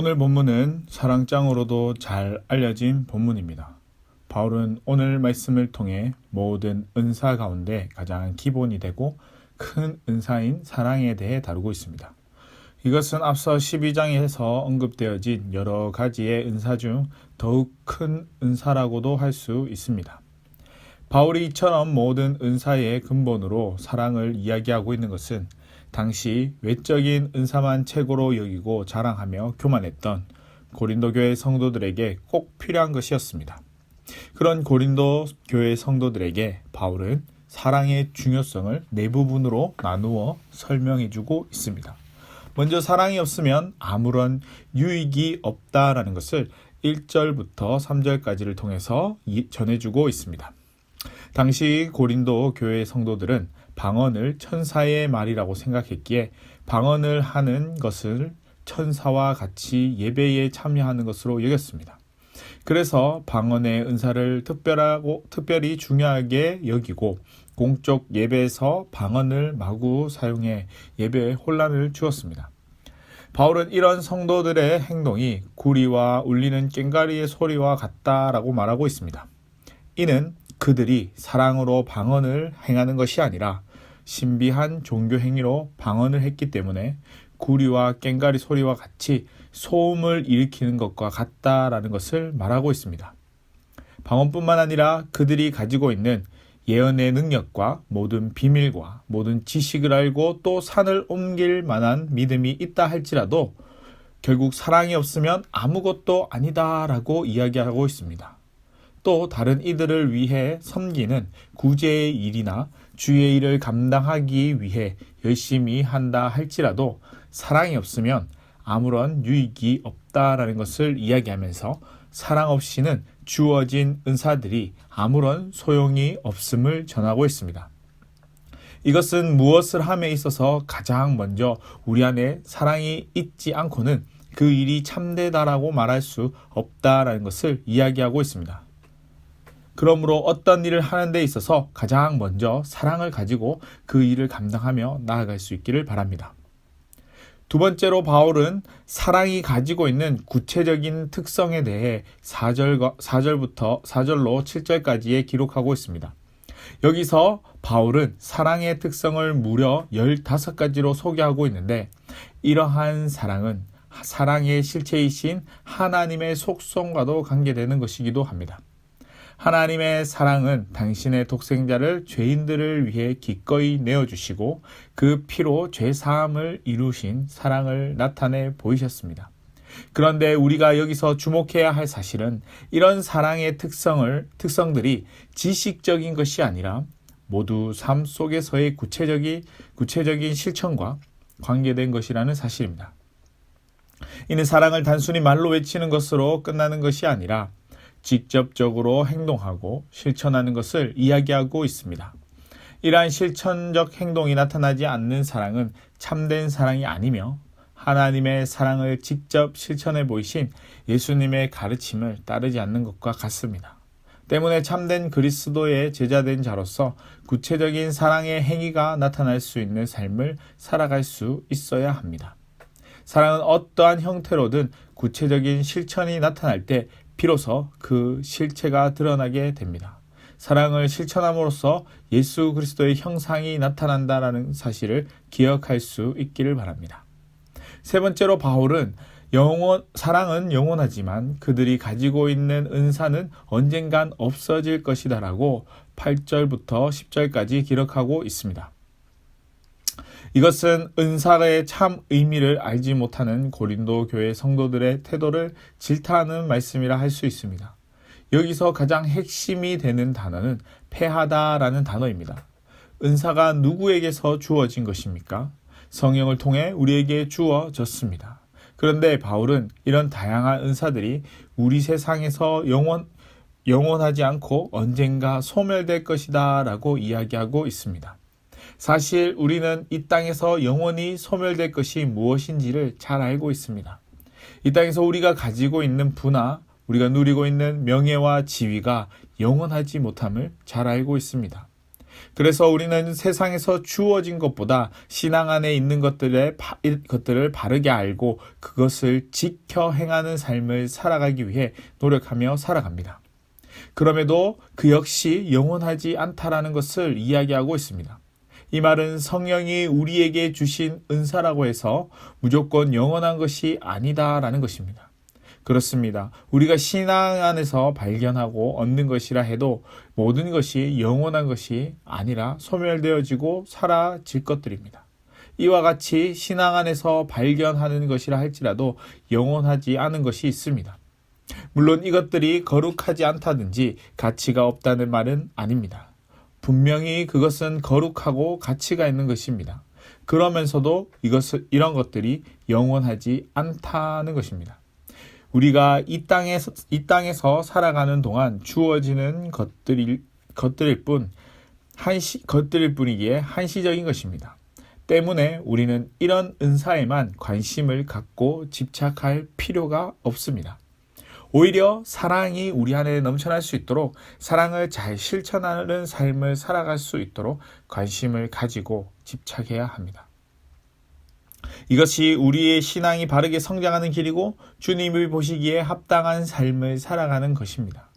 오늘 본문은 사랑장으로도 잘 알려진 본문입니다. 바울은 오늘 말씀을 통해 모든 은사 가운데 가장 기본이 되고 큰 은사인 사랑에 대해 다루고 있습니다. 이것은 앞서 12장에서 언급되어진 여러 가지의 은사 중 더욱 큰 은사라고도 할 수 있습니다. 바울이 이처럼 모든 은사의 근본으로 사랑을 이야기하고 있는 것은 당시 외적인 은사만 최고로 여기고 자랑하며 교만했던 고린도 교회 성도들에게 꼭 필요한 것이었습니다. 그런 고린도 교회 성도들에게 바울은 사랑의 중요성을 네 부분으로 나누어 설명해주고 있습니다. 먼저 사랑이 없으면 아무런 유익이 없다라는 것을 1절부터 3절까지를 통해서 전해주고 있습니다. 당시 고린도 교회 성도들은 방언을 천사의 말이라고 생각했기에 방언을 하는 것을 천사와 같이 예배에 참여하는 것으로 여겼습니다. 그래서 방언의 은사를 특별히 중요하게 여기고 공적 예배에서 방언을 마구 사용해 예배에 혼란을 주었습니다. 바울은 이런 성도들의 행동이 구리와 울리는 꽹과리의 소리와 같다라고 말하고 있습니다. 이는 그들이 사랑으로 방언을 행하는 것이 아니라 신비한 종교 행위로 방언을 했기 때문에 구리와 꽹과리 소리와 같이 소음을 일으키는 것과 같다라는 것을 말하고 있습니다. 방언뿐만 아니라 그들이 가지고 있는 예언의 능력과 모든 비밀과 모든 지식을 알고 또 산을 옮길 만한 믿음이 있다 할지라도 결국 사랑이 없으면 아무것도 아니다라고 이야기하고 있습니다. 또 다른 이들을 위해 섬기는 구제의 일이나 주의 일을 감당하기 위해 열심히 한다 할지라도 사랑이 없으면 아무런 유익이 없다라는 것을 이야기하면서 사랑 없이는 주어진 은사들이 아무런 소용이 없음을 전하고 있습니다. 이것은 무엇을 함에 있어서 가장 먼저 우리 안에 사랑이 있지 않고는 그 일이 참되다라고 말할 수 없다라는 것을 이야기하고 있습니다. 그러므로 어떤 일을 하는 데 있어서 가장 먼저 사랑을 가지고 그 일을 감당하며 나아갈 수 있기를 바랍니다. 두 번째로 바울은 사랑이 가지고 있는 구체적인 특성에 대해 4절로 7절까지에 기록하고 있습니다. 여기서 바울은 사랑의 특성을 무려 15가지로 소개하고 있는데 이러한 사랑은 사랑의 실체이신 하나님의 속성과도 관계되는 것이기도 합니다. 하나님의 사랑은 당신의 독생자를 죄인들을 위해 기꺼이 내어주시고 그 피로 죄사함을 이루신 사랑을 나타내 보이셨습니다. 그런데 우리가 여기서 주목해야 할 사실은 이런 사랑의 특성들이 지식적인 것이 아니라 모두 삶 속에서의 구체적인 실천과 관계된 것이라는 사실입니다. 이는 사랑을 단순히 말로 외치는 것으로 끝나는 것이 아니라 직접적으로 행동하고 실천하는 것을 이야기하고 있습니다. 이러한 실천적 행동이 나타나지 않는 사랑은 참된 사랑이 아니며 하나님의 사랑을 직접 실천해 보이신 예수님의 가르침을 따르지 않는 것과 같습니다. 때문에 참된 그리스도의 제자된 자로서 구체적인 사랑의 행위가 나타날 수 있는 삶을 살아갈 수 있어야 합니다. 사랑은 어떠한 형태로든 구체적인 실천이 나타날 때 비로소 그 실체가 드러나게 됩니다. 사랑을 실천함으로써 예수 그리스도의 형상이 나타난다는 사실을 기억할 수 있기를 바랍니다. 세 번째로 바울은 사랑은 영원하지만 그들이 가지고 있는 은사는 언젠간 없어질 것이다라고 8절부터 10절까지 기록하고 있습니다. 이것은 은사의 참 의미를 알지 못하는 고린도 교회 성도들의 태도를 질타하는 말씀이라 할 수 있습니다. 여기서 가장 핵심이 되는 단어는 패하다라는 단어입니다. 은사가 누구에게서 주어진 것입니까? 성령을 통해 우리에게 주어졌습니다. 그런데 바울은 이런 다양한 은사들이 우리 세상에서 영원하지 않고 언젠가 소멸될 것이다 라고 이야기하고 있습니다. 사실 우리는 이 땅에서 영원히 소멸될 것이 무엇인지를 잘 알고 있습니다. 이 땅에서 우리가 가지고 있는 부나 우리가 누리고 있는 명예와 지위가 영원하지 못함을 잘 알고 있습니다. 그래서 우리는 세상에서 주어진 것보다 신앙 안에 있는 것들을 바르게 알고 그것을 지켜 행하는 삶을 살아가기 위해 노력하며 살아갑니다. 그럼에도 그 역시 영원하지 않다라는 것을 이야기하고 있습니다. 이 말은 성령이 우리에게 주신 은사라고 해서 무조건 영원한 것이 아니다라는 것입니다. 그렇습니다. 우리가 신앙 안에서 발견하고 얻는 것이라 해도 모든 것이 영원한 것이 아니라 소멸되어지고 사라질 것들입니다. 이와 같이 신앙 안에서 발견하는 것이라 할지라도 영원하지 않은 것이 있습니다. 물론 이것들이 거룩하지 않다든지 가치가 없다는 말은 아닙니다. 분명히 그것은 거룩하고 가치가 있는 것입니다. 그러면서도 이런 것들이 영원하지 않다는 것입니다. 우리가 이 땅에서 살아가는 동안 주어지는 것들일 뿐이기에 한시적인 것입니다. 때문에 우리는 이런 은사에만 관심을 갖고 집착할 필요가 없습니다. 오히려 사랑이 우리 안에 넘쳐날 수 있도록 사랑을 잘 실천하는 삶을 살아갈 수 있도록 관심을 가지고 집착해야 합니다. 이것이 우리의 신앙이 바르게 성장하는 길이고 주님이 보시기에 합당한 삶을 살아가는 것입니다.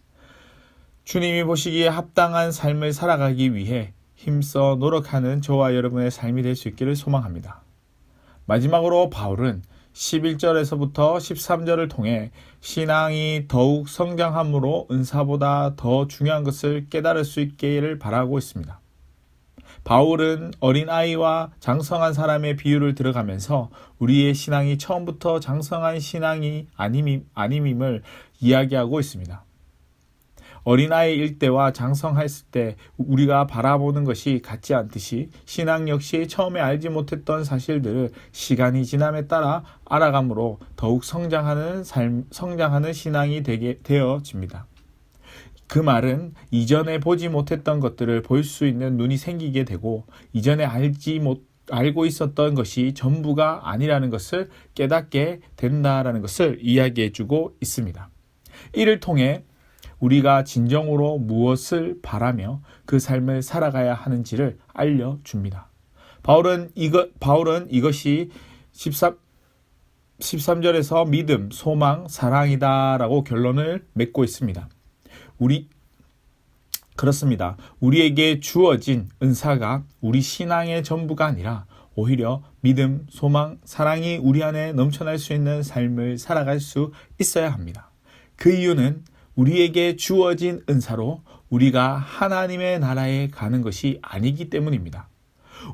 주님이 보시기에 합당한 삶을 살아가기 위해 힘써 노력하는 저와 여러분의 삶이 될 수 있기를 소망합니다. 마지막으로 바울은 11절에서부터 13절을 통해 신앙이 더욱 성장함으로 은사보다 더 중요한 것을 깨달을 수 있기를 바라고 있습니다. 바울은 어린아이와 장성한 사람의 비유를 들어가면서 우리의 신앙이 처음부터 장성한 신앙이 아님임을 이야기하고 있습니다. 어린아이일 때와 장성했을 때 우리가 바라보는 것이 같지 않듯이 신앙 역시 처음에 알지 못했던 사실들을 시간이 지남에 따라 알아감으로 더욱 성장하는 신앙이 되어집니다. 그 말은 이전에 보지 못했던 것들을 볼 수 있는 눈이 생기게 되고 이전에 알고 있었던 것이 전부가 아니라는 것을 깨닫게 된다라는 것을 이야기해주고 있습니다. 이를 통해 우리가 진정으로 무엇을 바라며 그 삶을 살아가야 하는지를 알려줍니다. 바울은 이것이 13절에서 믿음, 소망, 사랑이다라고 결론을 맺고 있습니다. 그렇습니다. 우리에게 주어진 은사가 우리 신앙의 전부가 아니라 오히려 믿음, 소망, 사랑이 우리 안에 넘쳐날 수 있는 삶을 살아갈 수 있어야 합니다. 그 이유는 우리에게 주어진 은사로 우리가 하나님의 나라에 가는 것이 아니기 때문입니다.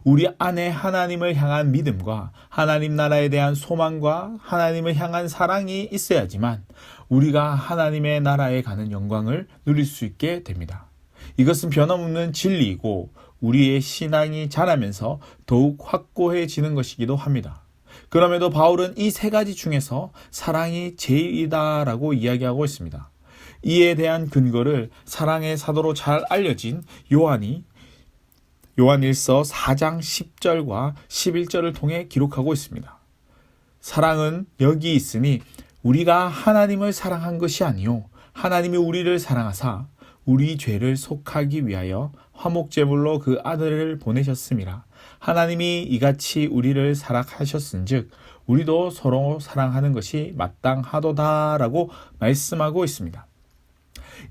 우리 안에 하나님을 향한 믿음과 하나님 나라에 대한 소망과 하나님을 향한 사랑이 있어야지만 우리가 하나님의 나라에 가는 영광을 누릴 수 있게 됩니다. 이것은 변함없는 진리이고 우리의 신앙이 자라면서 더욱 확고해지는 것이기도 합니다. 그럼에도 바울은 이 세 가지 중에서 사랑이 제일이다라고 이야기하고 있습니다. 이에 대한 근거를 사랑의 사도로 잘 알려진 요한일서 4장 10절과 11절을 통해 기록하고 있습니다. 사랑은 여기 있으니 우리가 하나님을 사랑한 것이 아니요 하나님이 우리를 사랑하사 우리 죄를 속하기 위하여 화목제물로 그 아들을 보내셨음이라. 하나님이 이같이 우리를 사랑하셨은즉 우리도 서로 사랑하는 것이 마땅하도다라고 말씀하고 있습니다.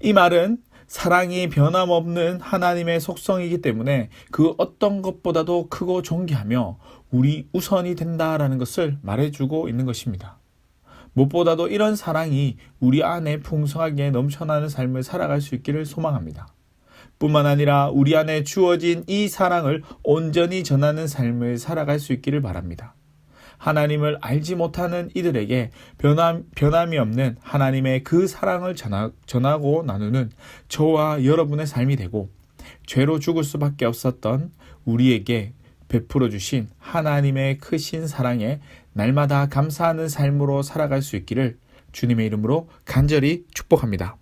이 말은 사랑이 변함없는 하나님의 속성이기 때문에 그 어떤 것보다도 크고 존귀하며 우리 우선이 된다라는 것을 말해주고 있는 것입니다. 무엇보다도 이런 사랑이 우리 안에 풍성하게 넘쳐나는 삶을 살아갈 수 있기를 소망합니다. 뿐만 아니라 우리 안에 주어진 이 사랑을 온전히 전하는 삶을 살아갈 수 있기를 바랍니다. 하나님을 알지 못하는 이들에게 변함이 없는 하나님의 그 사랑을 전하고 나누는 저와 여러분의 삶이 되고 죄로 죽을 수밖에 없었던 우리에게 베풀어 주신 하나님의 크신 사랑에 날마다 감사하는 삶으로 살아갈 수 있기를 주님의 이름으로 간절히 축복합니다.